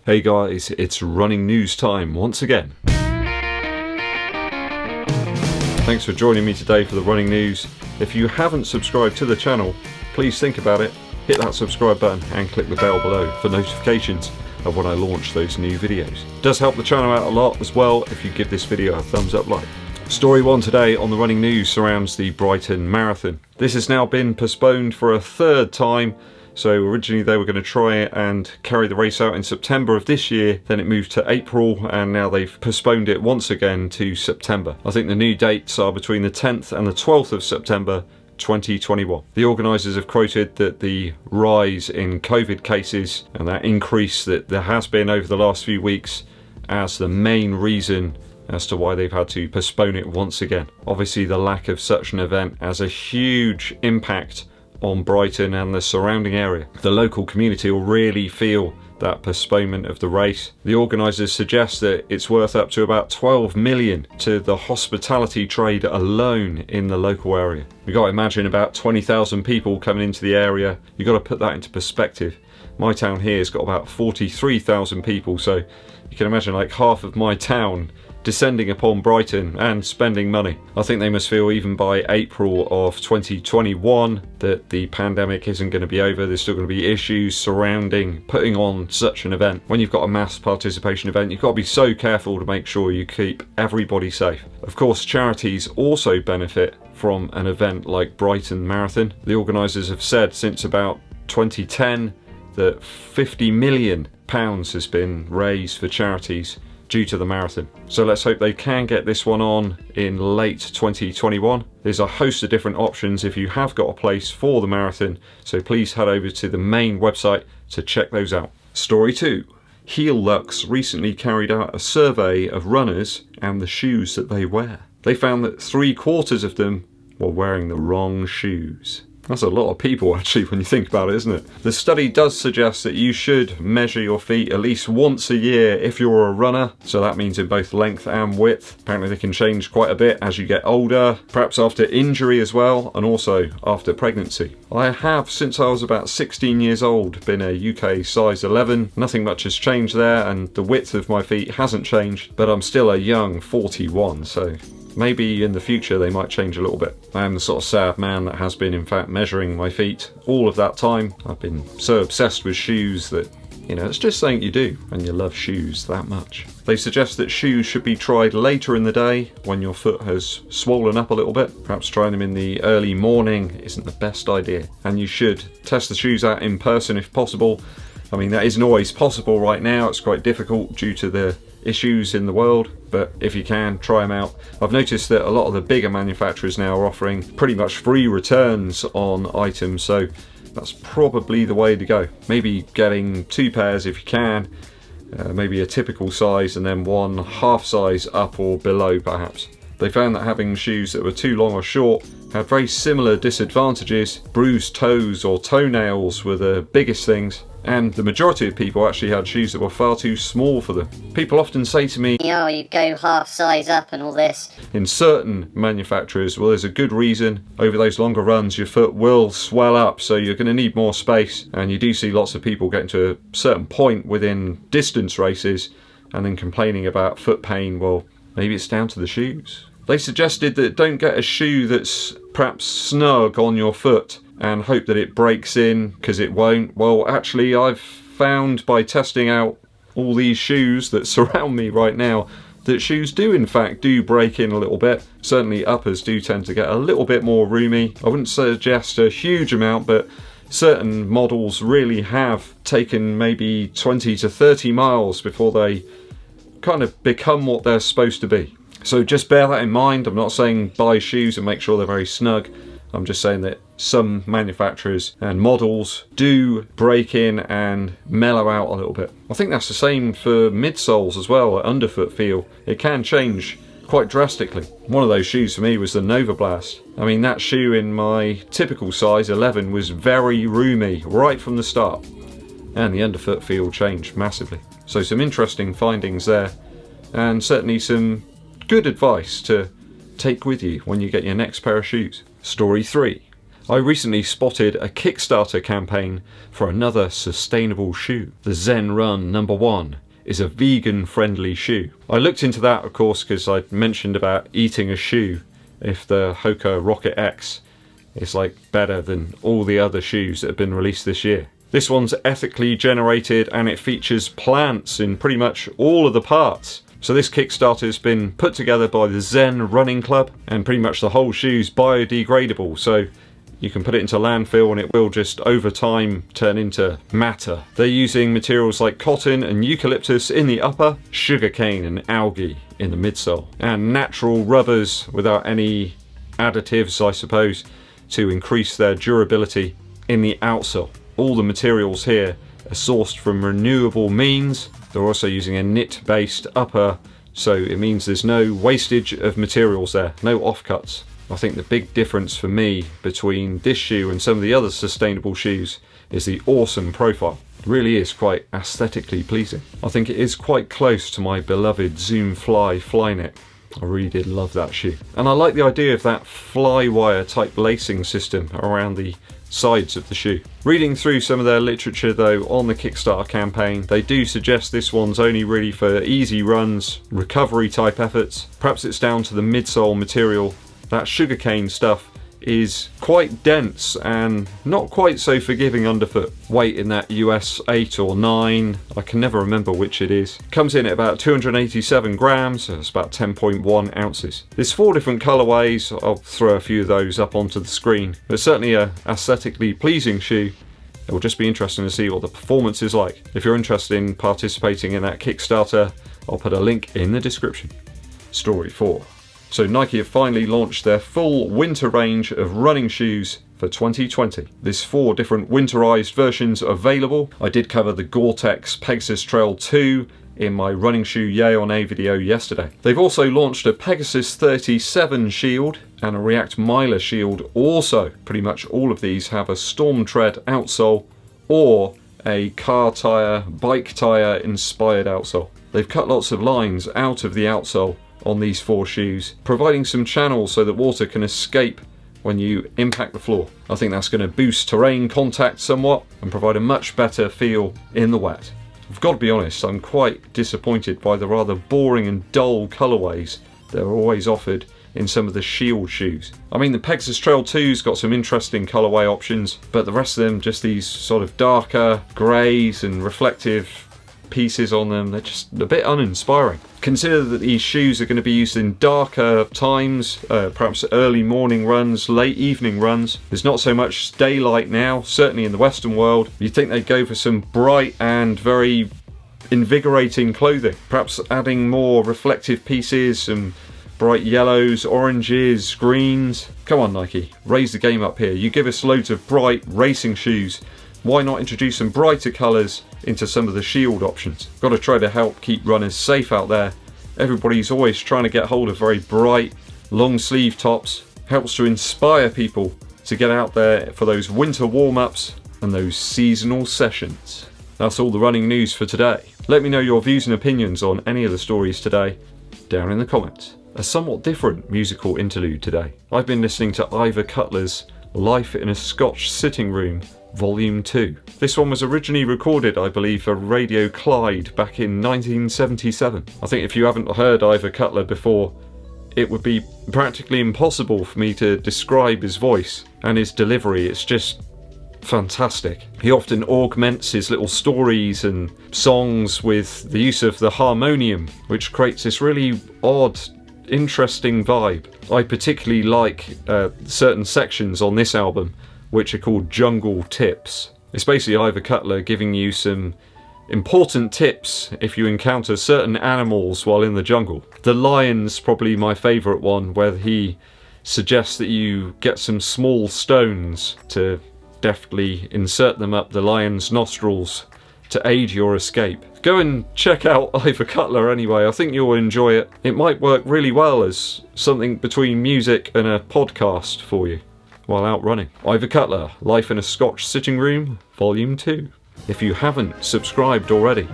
Hey guys, it's running news time once again. Thanks for joining me today for the running news. If you haven't subscribed to the channel, please think about it, hit that subscribe button and click the bell below for notifications of when I launch those new videos. It does help the channel out a lot as well if you give this video a thumbs up like. Story 1 today on the running news surrounds the Brighton Marathon. This has now been postponed for a third time. So originally they were going to try and carry the race out in September of this year, then it moved to April, and now they've postponed it once again to September. I think the new dates are between the 10th and the 12th of September 2021. The organisers have quoted that the rise in COVID cases and that increase that there has been over the last few weeks as the main reason as to why they've had to postpone it once again. Obviously the lack of such an event has a huge impact on Brighton and the surrounding area. The local community will really feel that postponement of the race. The organisers suggest that it's worth up to about 12 million to the hospitality trade alone in the local area. You've got to imagine about 20,000 people coming into the area. You've got to put that into perspective. My town here has got about 43,000 people, so you can imagine like half of my town descending upon Brighton and spending money. I think they must feel even by April of 2021 that the pandemic isn't going to be over. There's still going to be issues surrounding putting on such an event. When you've got a mass participation event, you've got to be so careful to make sure you keep everybody safe. Of course, charities also benefit from an event like Brighton Marathon. The organisers have said since about 2010 that £50 million has been raised for charities due to the marathon. So let's hope they can get this one on in late 2021. There's a host of different options if you have got a place for the marathon, so please head over to the main website to check those out. Story 2. Heel Lux recently carried out a survey of runners and the shoes that they wear. They found that 3/4 of them were wearing the wrong shoes. That's a lot of people actually when you think about it, isn't it? The study does suggest that you should measure your feet at least once a year if you're a runner. So that means in both length and width. Apparently they can change quite a bit as you get older, perhaps after injury as well, and also after pregnancy. I have, since I was about 16 years old, been a UK size 11. Nothing much has changed there, and the width of my feet hasn't changed, but I'm still a young 41, so maybe in the future they might change a little bit. I am the sort of sad man that has been in fact measuring my feet all of that time. I've been so obsessed with shoes that, you know, it's just something you do when you love shoes that much. They suggest that shoes should be tried later in the day when your foot has swollen up a little bit. Perhaps trying them in the early morning isn't the best idea. And you should test the shoes out in person if possible. I mean, that isn't always possible right now. It's quite difficult due to the issues in the world, but if you can, try them out. I've noticed that a lot of the bigger manufacturers now are offering pretty much free returns on items, so that's probably the way to go. Maybe getting 2 pairs if you can, maybe a typical size and then one half size up or below perhaps. They found that having shoes that were too long or short had very similar disadvantages. Bruised toes or toenails were the biggest things, and the majority of people actually had shoes that were far too small for them. People often say to me, "Oh, you go half size up and all this." In certain manufacturers, well, there's a good reason. Over those longer runs, your foot will swell up, so you're going to need more space. And you do see lots of people getting to a certain point within distance races and then complaining about foot pain. Well, maybe it's down to the shoes. They suggested that don't get a shoe that's perhaps snug on your foot and hope that it breaks in, because it won't. Well, actually, I've found by testing out all these shoes that surround me right now that shoes do in fact break in a little bit. Certainly uppers do tend to get a little bit more roomy. I wouldn't suggest a huge amount, but certain models really have taken maybe 20 to 30 miles before they kind of become what they're supposed to be. So just bear that in mind. I'm not saying buy shoes and make sure they're very snug. I'm just saying that some manufacturers and models do break in and mellow out a little bit. I think that's the same for midsoles as well, underfoot feel. It can change quite drastically. One of those shoes for me was the Nova Blast. I mean, that shoe in my typical size 11 was very roomy right from the start, and the underfoot feel changed massively. So some interesting findings there, and certainly some good advice to take with you when you get your next pair of shoes. Story 3. I recently spotted a Kickstarter campaign for another sustainable shoe. The Zen Run #1 is a vegan-friendly shoe. I looked into that, of course, because I mentioned about eating a shoe if the Hoka Rocket X is like better than all the other shoes that have been released this year. This one's ethically generated and it features plants in pretty much all of the parts. So this Kickstarter has been put together by the Zen Running Club, and pretty much the whole shoe's biodegradable, so you can put it into landfill and it will just over time turn into matter. They're using materials like cotton and eucalyptus in the upper, sugarcane and algae in the midsole, and natural rubbers without any additives, I suppose, to increase their durability in the outsole. All the materials here are sourced from renewable means. They're also using a knit-based upper, so it means there's no wastage of materials there, no offcuts. I think the big difference for me between this shoe and some of the other sustainable shoes is the awesome profile. It really is quite aesthetically pleasing. I think it is quite close to my beloved Zoom Fly Flyknit. I really did love that shoe. And I like the idea of that fly wire type lacing system around the sides of the shoe. Reading through some of their literature though on the Kickstarter campaign, they do suggest this one's only really for easy runs, recovery type efforts. Perhaps it's down to the midsole material. That sugarcane stuff is quite dense and not quite so forgiving underfoot. Weight in that US 8 or 9, I can never remember which it is. Comes in at about 287 grams, so it's about 10.1 ounces. There's 4 different colorways, I'll throw a few of those up onto the screen, but certainly a aesthetically pleasing shoe. It will just be interesting to see what the performance is like. If you're interested in participating in that Kickstarter, I'll put a link in the description. Story 4. So Nike have finally launched their full winter range of running shoes for 2020. There's 4 different winterized versions available. I did cover the Goretex Pegasus Trail 2 in my running shoe yay or nay video yesterday. They've also launched a Pegasus 37 shield and a React Miler shield also. Pretty much all of these have a Storm Tread outsole or a car tyre, bike tyre inspired outsole. They've cut lots of lines out of the outsole on these 4 shoes, providing some channels so that water can escape when you impact the floor. I think that's going to boost terrain contact somewhat and provide a much better feel in the wet. I've got to be honest, I'm quite disappointed by the rather boring and dull colourways that are always offered in some of the shield shoes. I mean, the Pegasus Trail 2's got some interesting colourway options, but the rest of them, just these sort of darker greys and reflective pieces on them, they're just a bit uninspiring. Consider that these shoes are going to be used in darker times, perhaps early morning runs, late evening runs. There's not so much daylight now, certainly in the Western world. You'd think they'd go for some bright and very invigorating clothing, perhaps adding more reflective pieces, some bright yellows, oranges, greens. Come on Nike, raise the game up here. You give us loads of bright racing shoes. Why not introduce some brighter colours into some of the shield options? Got to try to help keep runners safe out there. Everybody's always trying to get hold of very bright, long sleeve tops. Helps to inspire people to get out there for those winter warm-ups and those seasonal sessions. That's all the running news for today. Let me know your views and opinions on any of the stories today down in the comments. A somewhat different musical interlude today. I've been listening to Ivor Cutler's Life in a Scotch Sitting Room Volume 2. This one was originally recorded, I believe, for Radio Clyde back in 1977. I think if you haven't heard Ivor Cutler before, it would be practically impossible for me to describe his voice and his delivery. It's just fantastic. He often augments his little stories and songs with the use of the harmonium, which creates this really odd, interesting vibe. I particularly like certain sections on this album which are called Jungle Tips. It's basically Ivor Cutler giving you some important tips if you encounter certain animals while in the jungle. The lion's probably my favourite one, where he suggests that you get some small stones to deftly insert them up the lion's nostrils to aid your escape. Go and check out Ivor Cutler anyway, I think you'll enjoy it. It might work really well as something between music and a podcast for you while out running. Ivor Cutler, Life in a Scotch Sitting Room, Volume 2. If you haven't subscribed already,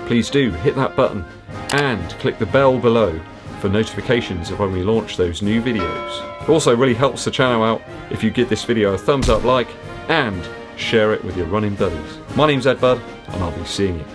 please do hit that button and click the bell below for notifications of when we launch those new videos. It also really helps the channel out if you give this video a thumbs up, like, and share it with your running buddies. My name's EDDBUD, and I'll be seeing you